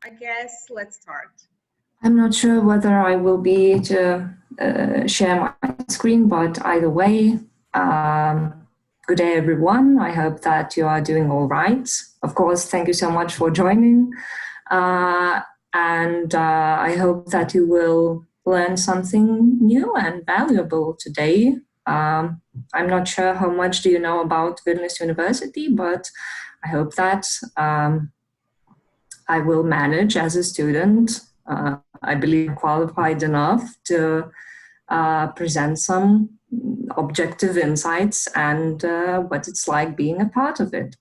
I guess let's start. I'm not sure whether I will be to share my screen, but either way, good day everyone. I hope that you are doing all right. Of course, thank you so much for joining. I hope that you will learn something new and valuable today. I'm not sure how much do you know about Vilnius University, but I hope that I will manage as a student. I believe qualified enough to present some objective insights and what it's like being a part of it.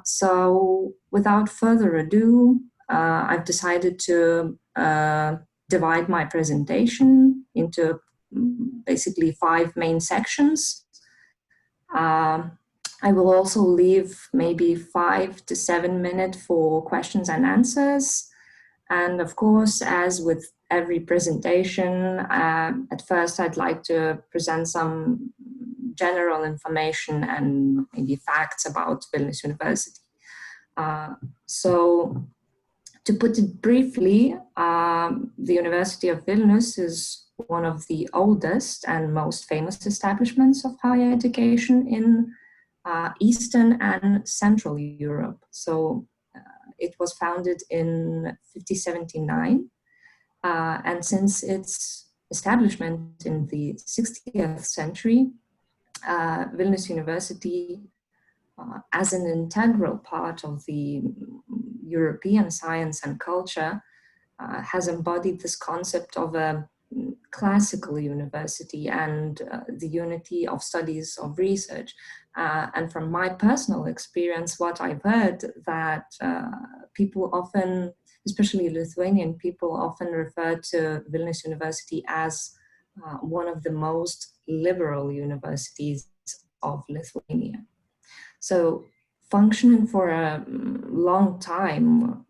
So without further ado, I've decided to divide my presentation into basically 5 main sections. I will also leave maybe 5 to 7 minutes for questions and answers. And of course, as with every presentation, at first I'd like to present some general information and maybe facts about Vilnius University. So to put it briefly, the University of Vilnius is one of the oldest and most famous establishments of higher education in Eastern and Central Europe. So it was founded in 1579, and since its establishment in the 60th century, Vilnius University, as an integral part of the European science and culture, has embodied this concept of a classical university and the unity of studies of research. And from my personal experience, what I've heard that people often, especially Lithuanian people, often refer to Vilnius University as one of the most liberal universities of Lithuania. So functioning for a long time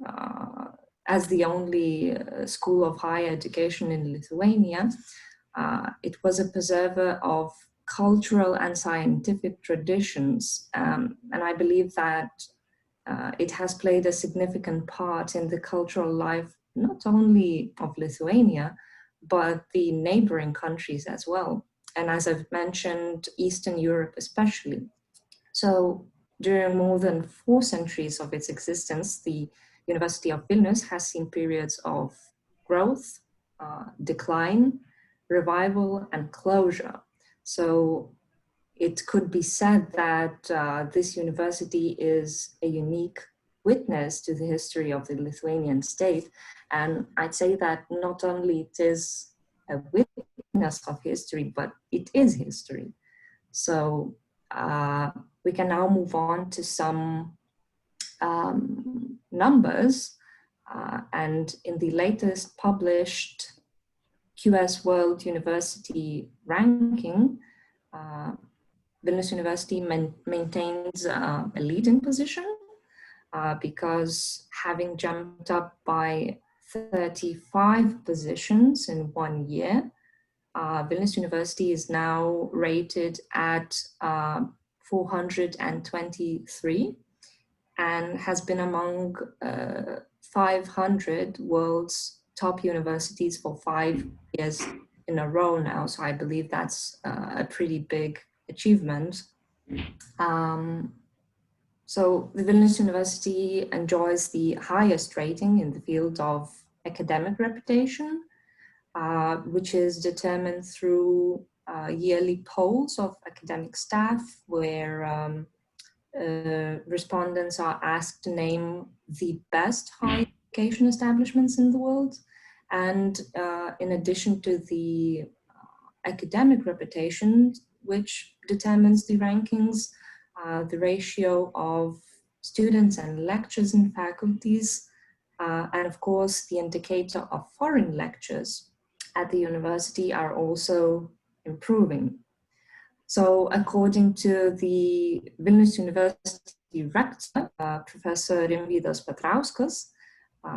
as the only school of higher education in Lithuania, it was a preserver of cultural and scientific traditions. And I believe that it has played a significant part in the cultural life, not only of Lithuania, but the neighboring countries as well. And as I've mentioned, Eastern Europe especially. So during more than 4 centuries of its existence, the University of Vilnius has seen periods of growth, decline, revival, and closure. So it could be said that this university is a unique witness to the history of the Lithuanian state. And I'd say that not only it is a witness of history, but it is history. So we can now move on to some numbers. And in the latest published QS World University ranking, Vilnius University maintains a leading position because having jumped up by 35 positions in 1 year, Vilnius University is now rated at 423 and has been among 500 world's top universities for 5 years in a row now. So I believe that's a pretty big achievement. So the Vilnius University enjoys the highest rating in the field of academic reputation, which is determined through yearly polls of academic staff, where respondents are asked to name the best higher education establishments in the world. And in addition to the academic reputation, which determines the rankings, the ratio of students and lectures in faculties, and of course the indicator of foreign lectures at the university are also improving. So according to the Vilnius University rector, Professor Rimvydas Petrauskas,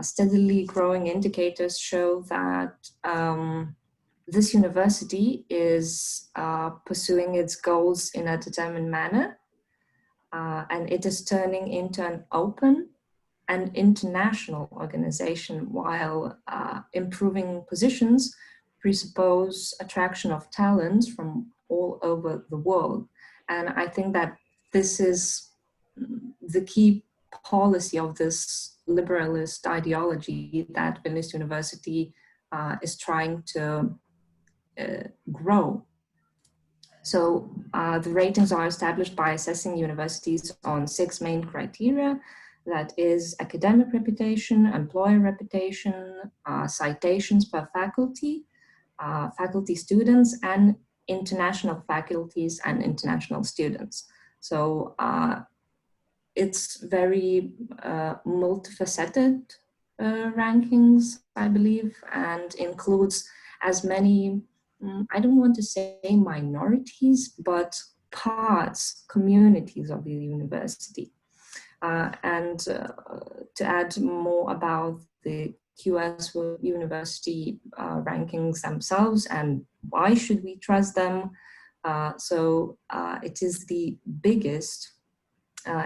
steadily growing indicators show that this university is pursuing its goals in a determined manner, and it is turning into an open, an international organization, while improving positions presuppose attraction of talents from all over the world. And I think that this is the key policy of this liberalist ideology that Vilnius University is trying to grow. So the ratings are established by assessing universities on 6 main criteria. That is academic reputation, employer reputation, citations per faculty, faculty students, and international faculties and international students. So it's very multifaceted rankings, I believe, and includes as many, I don't want to say minorities, but parts, communities of the university. And to add more about the QS University rankings themselves and why should we trust them. So it is the biggest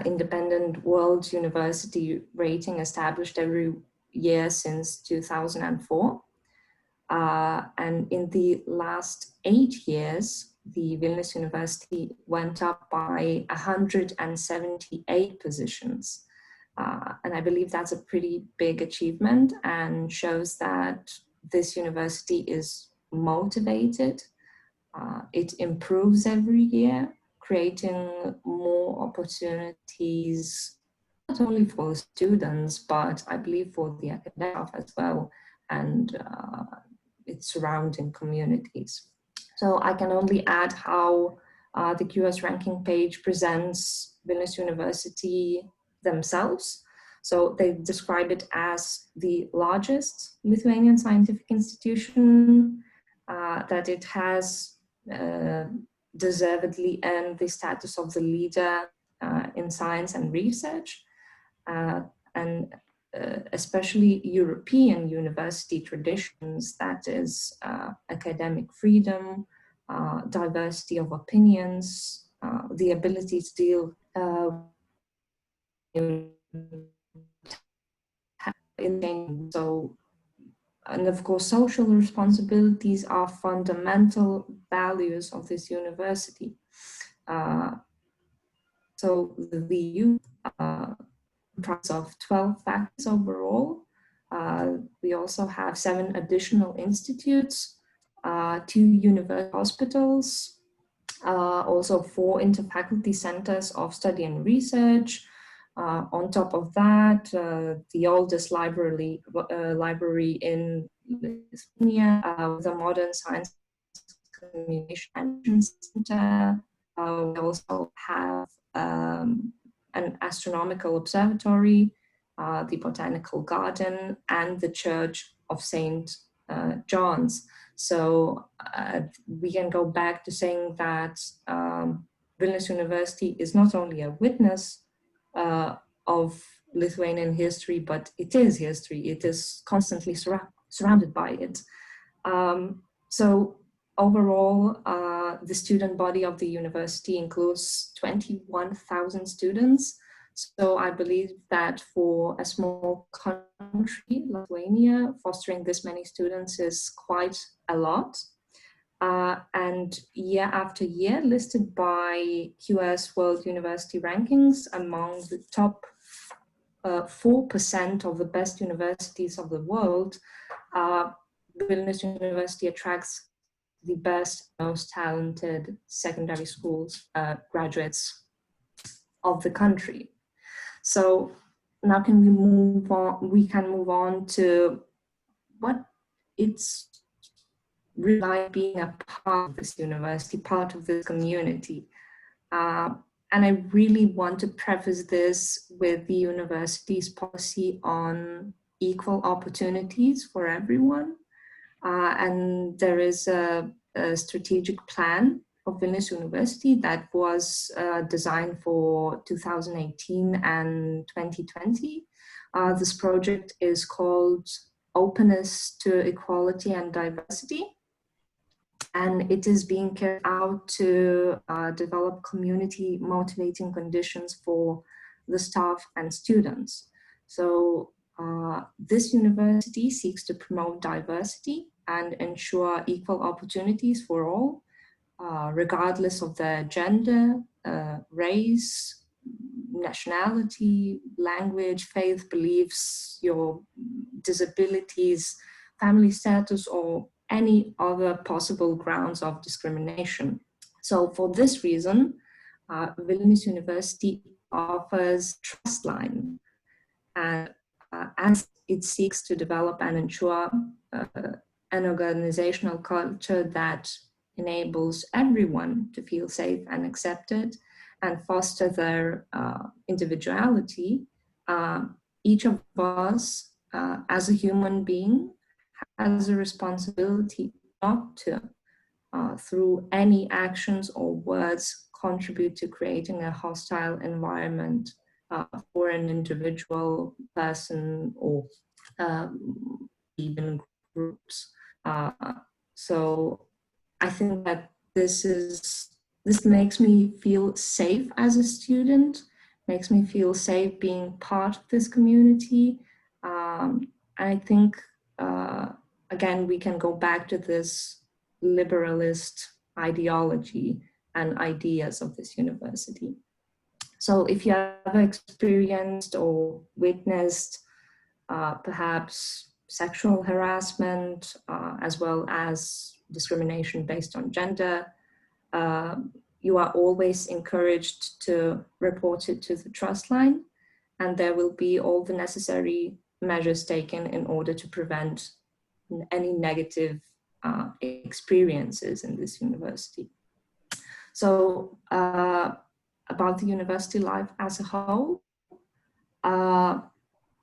independent world university rating established every year since 2004. And in the last 8 years, the Vilnius University went up by 178 positions. And I believe that's a pretty big achievement and shows that this university is motivated. It improves every year, creating more opportunities, not only for students, but I believe for the academic staff as well, and its surrounding communities. So I can only add how the QS ranking page presents Vilnius University themselves. So they describe it as the largest Lithuanian scientific institution, that it has deservedly earned the status of the leader in science and research, and especially European university traditions, that is academic freedom, diversity of opinions, the ability to deal so, and of course, social responsibilities are fundamental values of this university. So the VU comprises of 12 faculties overall. We also have 7 additional institutes, 2 university hospitals, also 4 interfaculty centers of study and research. On top of that, the oldest library in Lithuania, with a modern science communication center. We also have an astronomical observatory, the botanical garden, and the Church of St. John's. So we can go back to saying that Vilnius University is not only a witness of Lithuanian history, but it is history. It is constantly surrounded by it. So overall, the student body of the university includes 21,000 students. So I believe that for a small country, Lithuania, fostering this many students is quite a lot. And year after year, listed by QS World University Rankings among the top 4% of the best universities of the world, Vilnius University attracts the best, most talented secondary schools graduates of the country. So now can we move on? We can move on to what it's really like being a part of this university, part of this community. And I really want to preface this with the university's policy on equal opportunities for everyone. And there is a strategic plan of Vilnius University that was designed for 2018 and 2020. This project is called Openness to Equality and Diversity. And it is being carried out to develop community motivating conditions for the staff and students. So this university seeks to promote diversity and ensure equal opportunities for all, regardless of their gender, race, nationality, language, faith, beliefs, your disabilities, family status, or any other possible grounds of discrimination. So for this reason, Vilnius University offers Trustline, and as it seeks to develop and ensure an organizational culture that enables everyone to feel safe and accepted and foster their individuality, each of us as a human being has a responsibility not to, through any actions or words, contribute to creating a hostile environment for an individual person or even groups. So I think that this makes me feel safe as a student, makes me feel safe being part of this community. I think, again, we can go back to this liberalist ideology and ideas of this university. So if you have experienced or witnessed perhaps sexual harassment, as well as discrimination based on gender, you are always encouraged to report it to the trust line, and there will be all the necessary measures taken in order to prevent any negative experiences in this university. So about the university life as a whole,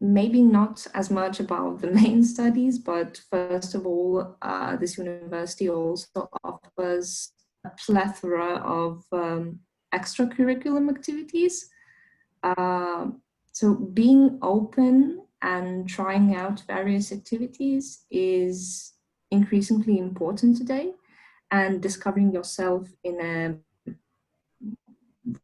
maybe not as much about the main studies, but first of all, this university also offers a plethora of extracurriculum activities. So being open and trying out various activities is increasingly important today, and discovering yourself in a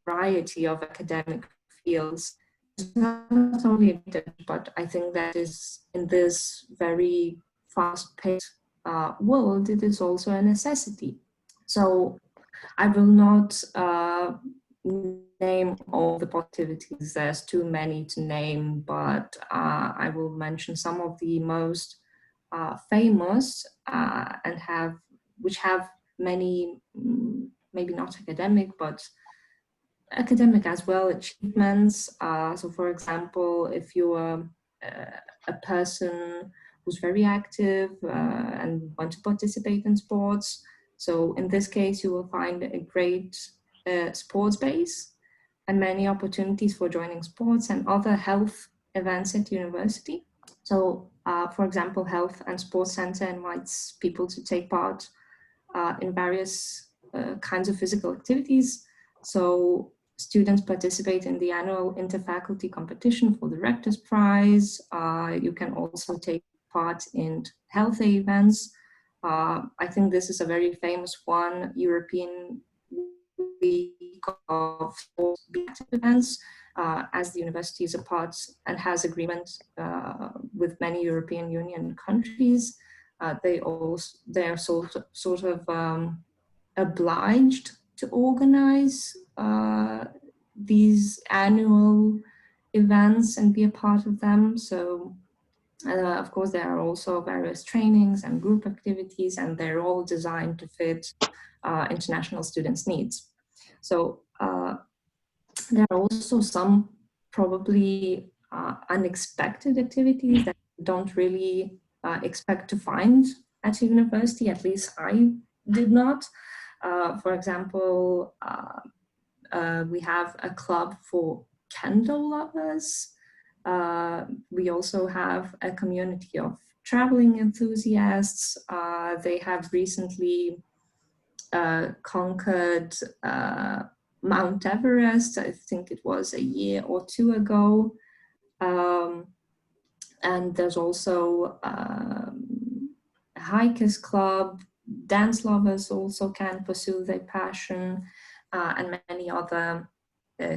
variety of academic fields is not only a benefit, but I think that is, in this very fast-paced world, it is also a necessity. So I will not name all the positivities, there's too many to name, but I will mention some of the most famous and which have many, maybe not academic, but academic as well, achievements. So for example, if you are a person who's very active and want to participate in sports, so in this case, you will find a great sports base and many opportunities for joining sports and other health events at university. So for example, Health and Sports Center invites people to take part in various kinds of physical activities. So students participate in the annual interfaculty competition for the Rector's Prize. You can also take part in health events. I think this is a very famous one, European Week of Sports events, as the university is a part and has agreement with many European Union countries. They are sort of obliged to organize these annual events and be a part of them. So of course, there are also various trainings and group activities, and they're all designed to fit international students' needs. So there are also some probably unexpected activities that you don't really expect to find at a university, at least I did not. For example, we have a club for candle lovers. We also have a community of traveling enthusiasts. They have recently conquered Mount Everest. I think it was a year or two ago. And there's also a hikers club. Dance lovers also can pursue their passion, and many other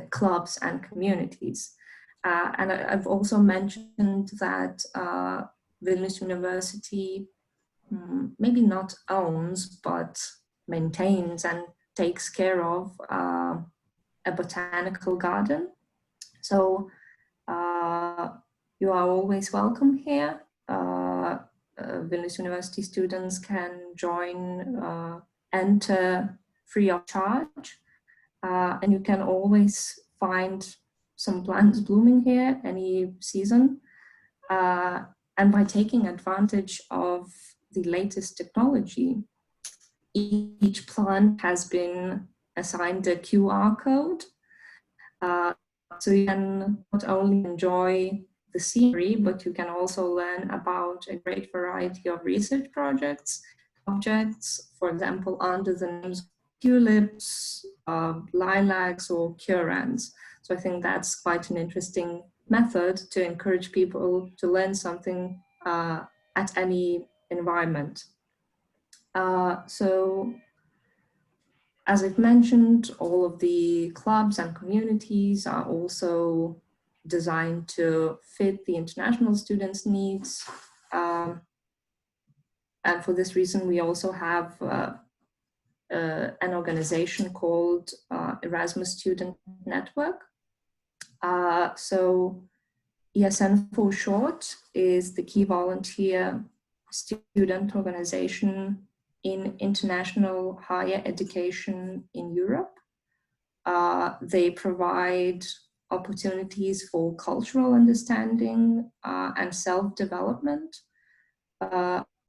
clubs and communities. And I've also mentioned that Vilnius University maybe not owns, but maintains and takes care of a botanical garden. So you are always welcome here. Vilnius University students can join, enter free of charge, and you can always find some plants blooming here any season. And by taking advantage of the latest technology, each plant has been assigned a QR code. So you can not only enjoy the scenery, but you can also learn about a great variety of research objects, for example, under the names of tulips, lilacs, or currants. So I think that's quite an interesting method to encourage people to learn something at any environment. So as I've mentioned, all of the clubs and communities are also designed to fit the international students' needs. And for this reason, we also have an organization called Erasmus Student Network. So ESN for short is the key volunteer student organization in international higher education in Europe. They provide opportunities for cultural understanding and self-development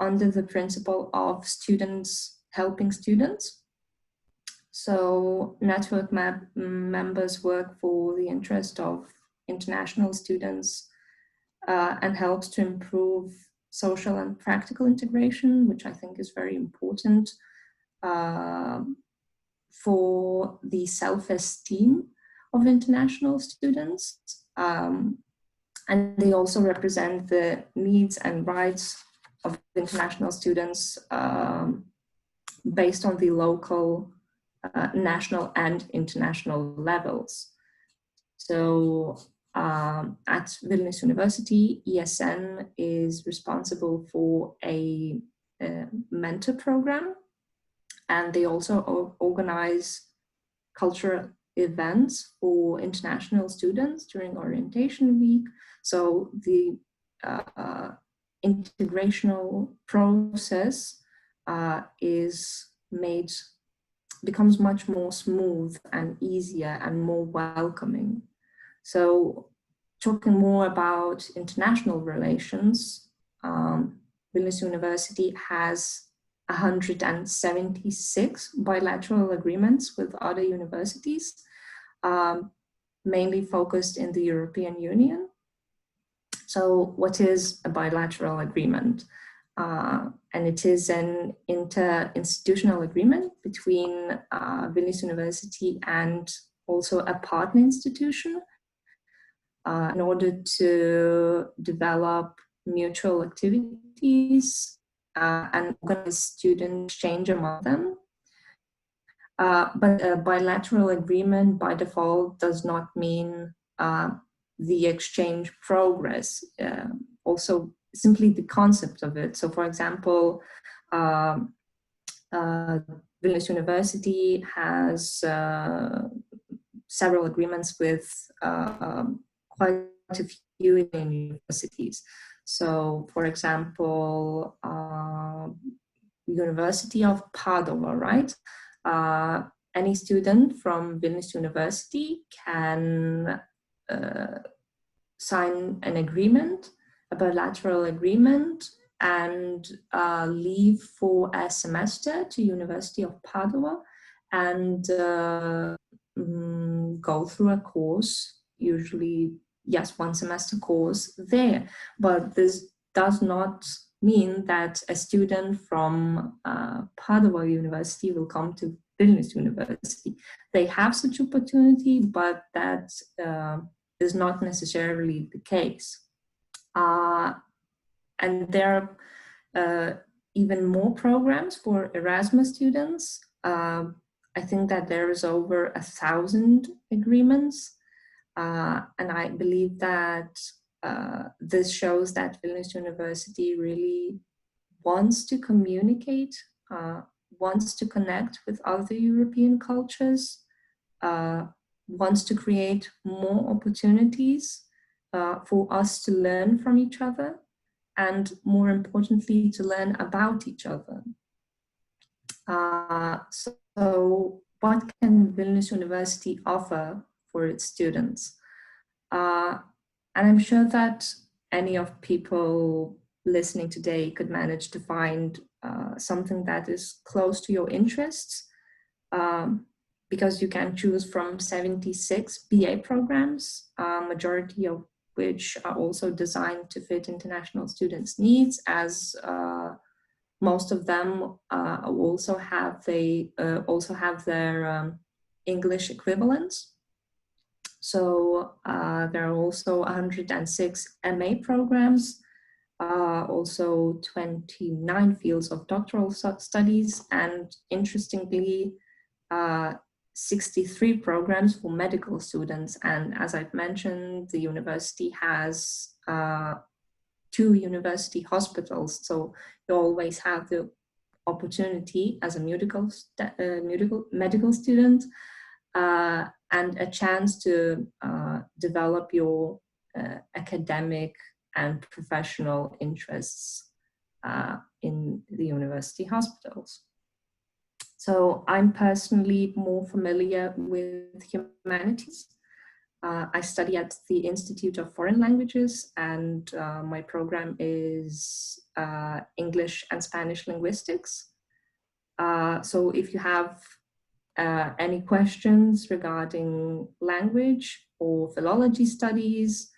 under the principle of students helping students. So network members work for the interest of international students and helps to improve social and practical integration, which I think is very important for the self-esteem of international students. And they also represent the needs and rights of international students based on the local, national, and international levels. So at Vilnius University, ESN is responsible for a mentor program, and they also organize cultural events for international students during orientation week. So the integrational process becomes much more smooth and easier and more welcoming. So talking more about international relations, Vilnius University has 176 bilateral agreements with other universities, mainly focused in the European Union. So what is a bilateral agreement? And it is an inter-institutional agreement between Vilnius University and also a partner institution in order to develop mutual activities and organize student exchange among them. But a bilateral agreement by default does not mean the exchange progress, also simply the concept of it. So for example, Vilnius University has several agreements with quite a few universities. So for example, University of Padova, right? Any student from Vilnius University can sign an agreement, a bilateral agreement, and leave for a semester to University of Padova and go through a course, usually, yes, one semester course there. But this does not mean that a student from Padova University will come to Vilnius University. They have such opportunity, but that is not necessarily the case. And there are even more programs for Erasmus students. I think that there is over 1,000 agreements. And I believe that this shows that Vilnius University really wants to communicate, wants to connect with other European cultures, uh, wants to create more opportunities for us to learn from each other, and more importantly, to learn about each other. So what can Vilnius University offer for its students? And I'm sure that any of people listening today could manage to find something that is close to your interests, because you can choose from 76 BA programs, majority of which are also designed to fit international students' needs, as most of them also have their English equivalents. So there are also 106 MA programs, also 29 fields of doctoral studies, and interestingly, 63 programs for medical students. And as I've mentioned, the university has 2 university hospitals, so you always have the opportunity as a medical student and a chance to develop your academic and professional interests in the university hospitals. So I'm personally more familiar with humanities. I study at the Institute of Foreign Languages, and my program is English and Spanish linguistics. So if you have any questions regarding language or philology studies,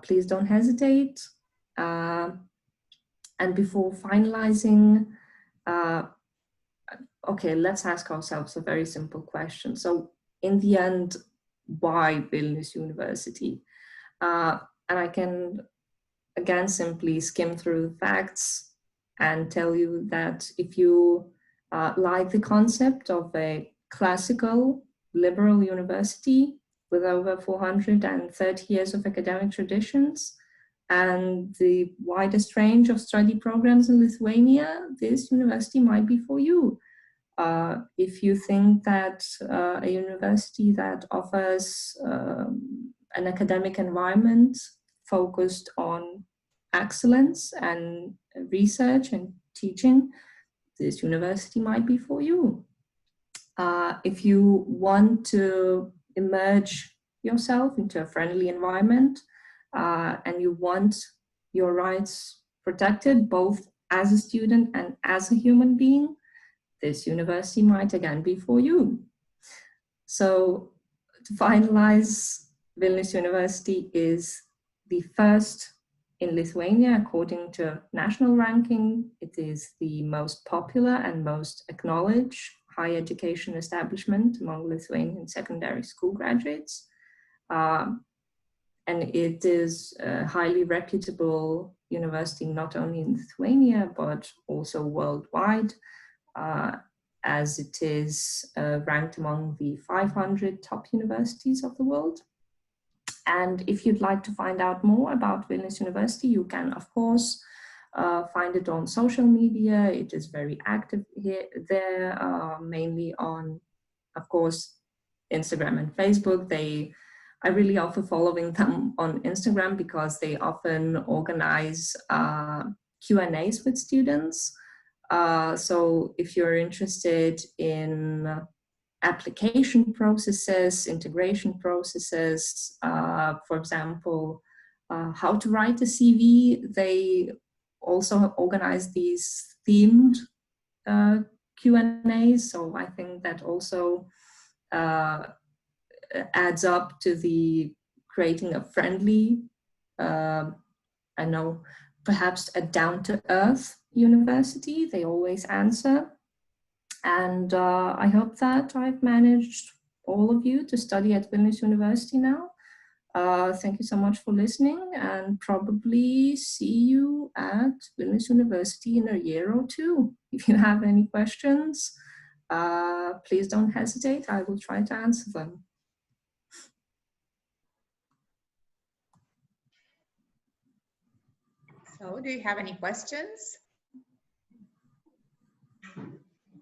please don't hesitate. And before finalizing, okay, let's ask ourselves a very simple question. So in the end, why Vilnius University? And I can, again, simply skim through the facts and tell you that if you like the concept of a classical liberal university with over 430 years of academic traditions and the widest range of study programs in Lithuania, this university might be for you. If you think that a university that offers an academic environment focused on excellence and research and teaching, this university might be for you. If you want to immerse yourself into a friendly environment and you want your rights protected both as a student and as a human being, this university might again be for you. So to finalize, Vilnius University is the first in Lithuania according to national ranking. It is the most popular and most acknowledged higher education establishment among Lithuanian secondary school graduates. And it is a highly reputable university, not only in Lithuania, but also worldwide, as it is ranked among the 500 top universities of the world. And if you'd like to find out more about Vilnius University, you can, of course, find it on social media. It is very active there, mainly on, of course, Instagram and Facebook. I really offer following them on Instagram because they often organize Q&As with students. So if you're interested in application processes, integration processes, for example, how to write a CV, they also organize these themed Q&As. So I think that also adds up to the creating a friendly, I know, perhaps a down-to-earth university. They always answer. And I hope that I've managed all of you to study at Vilnius University now. Thank you so much for listening, and probably see you at Vilnius University in a year or two. If you have any questions, please don't hesitate. I will try to answer them. So do you have any questions?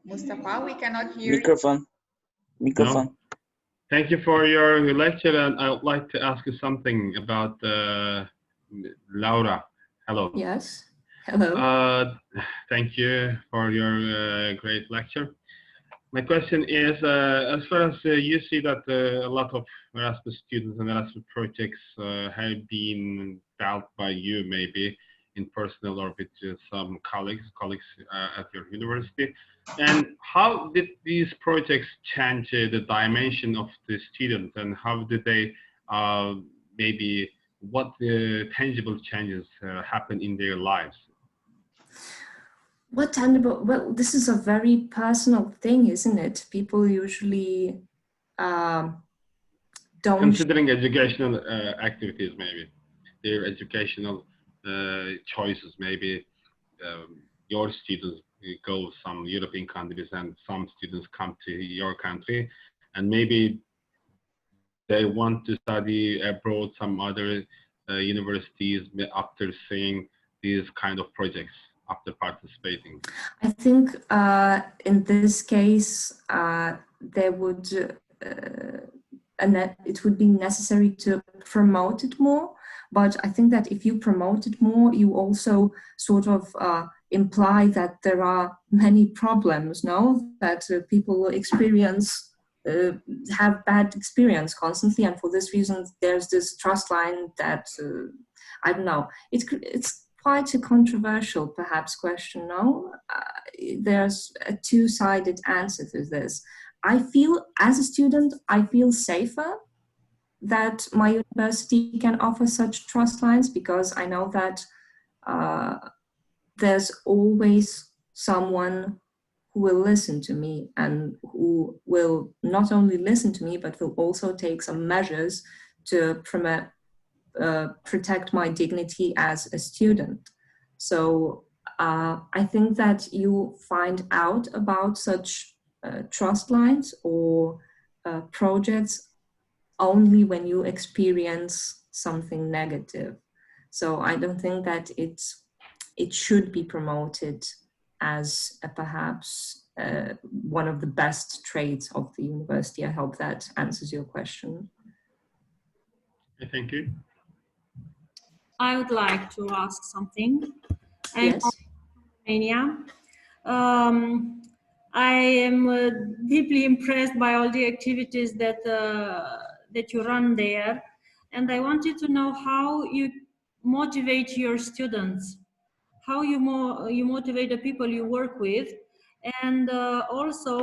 Mustafa, we cannot hear Microphone. Microphone. No. Thank you for your lecture, and I would like to ask you something about Laura. Hello. Yes. Hello. Thank you for your great lecture. My question is, as far as you see that a lot of Erasmus students and Erasmus projects have been dealt by you, maybe in personal or with some colleagues at your university, and how did these projects change the dimension of the student, and how did they maybe what tangible changes happen in their lives? What tangible? Well, this is a very personal thing, isn't it? People usually don't. Considering educational activities, maybe their educational choices, maybe your students go some European countries and some students come to your country, and maybe they want to study abroad some other universities after seeing these kind of projects, after participating. I think in this case, there would it would be necessary to promote it more. But I think that if you promote it more, you also sort of imply that there are many problems, no? That people experience, have bad experience constantly, and for this reason, there's this trust line that I don't know. It's quite a controversial, perhaps, question. No, there's a two-sided answer to this. I feel, as a student, I feel safer that my university can offer such trust lines, because I know that there's always someone who will listen to me, and who will not only listen to me, but will also take some measures to protect my dignity as a student. So I think that you find out about such trust lines or projects only when you experience something negative. So I don't think that it should be promoted as perhaps one of the best traits of the university. I hope that answers your question. Thank you. I would like to ask something. I'm Yes. from Romania. I am deeply impressed by all the activities that that you run there, and I wanted to know how you motivate your students, how you motivate the people you work with, and also,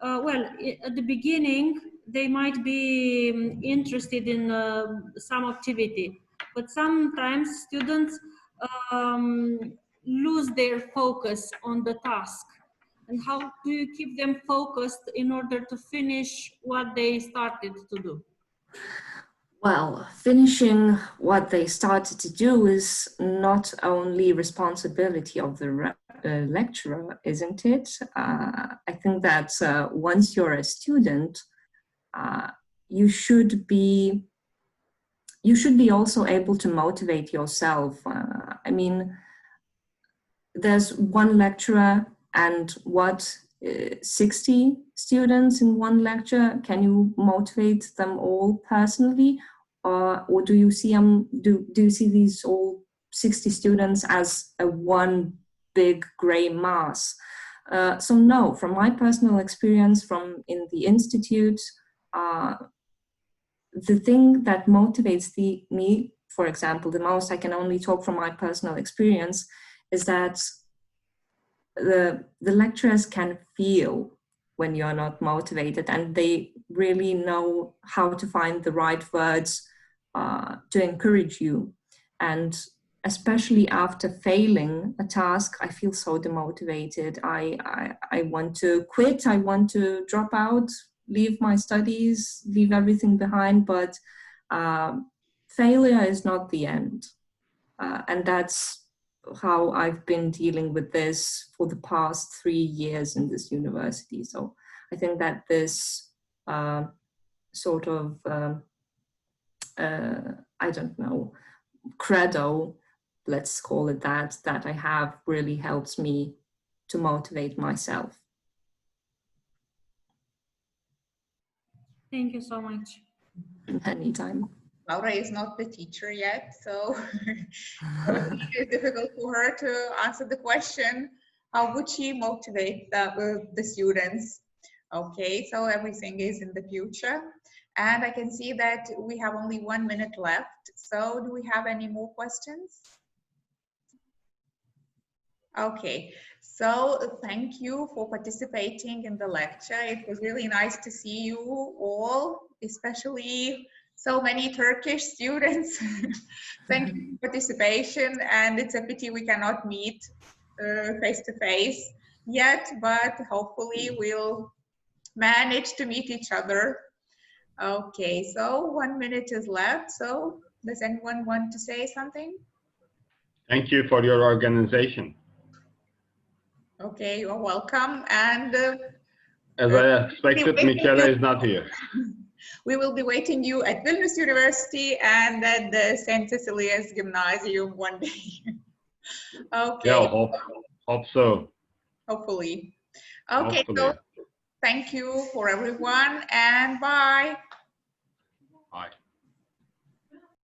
well, at the beginning they might be interested in some activity, but sometimes students lose their focus on the task. And how do you keep them focused in order to finish what they started to do? Well, finishing what they started to do is not only responsibility of the lecturer, isn't it? I think that once you're a student, you should be also able to motivate yourself. I mean, there's one lecturer and 60 students in one lecture. Can you motivate them all personally, or do you see do you see these all 60 students as a one big gray mass? So no, from my personal experience from in the institute, the thing that motivates me, for example, the most, I can only talk from my personal experience, is that the lecturers can feel when you're not motivated, and they really know how to find the right words to encourage you. And especially after failing a task, I feel so demotivated. I want to quit, I want to drop out, leave my studies, leave everything behind, but failure is not the end. And that's how I've been dealing with this for the past 3 years in this university. So I think that this sort of, I don't know, credo let's call it that I have really helps me to motivate myself. Thank you so much. Anytime. Laura is not the teacher yet, so it's difficult for her to answer the question. How would she motivate the students? Okay, so everything is in the future. And I can see that we have only 1 minute left. So do we have any more questions? Okay, so thank you for participating in the lecture. It was really nice to see you all, especially so many Turkish students. Thank you for participation, and it's a pity we cannot meet face to face yet, but hopefully we'll manage to meet each other. Okay, so 1 minute is left. So does anyone want to say something? Thank you for your organization. Okay, you're welcome. And As I expected, Michela is not here. we will be waiting you at Vilnius University and at the St. Cecilia's Gymnasium one day. Okay. Yeah, hope so. Hopefully. Okay, Hopefully. so thank you for everyone and bye. Bye.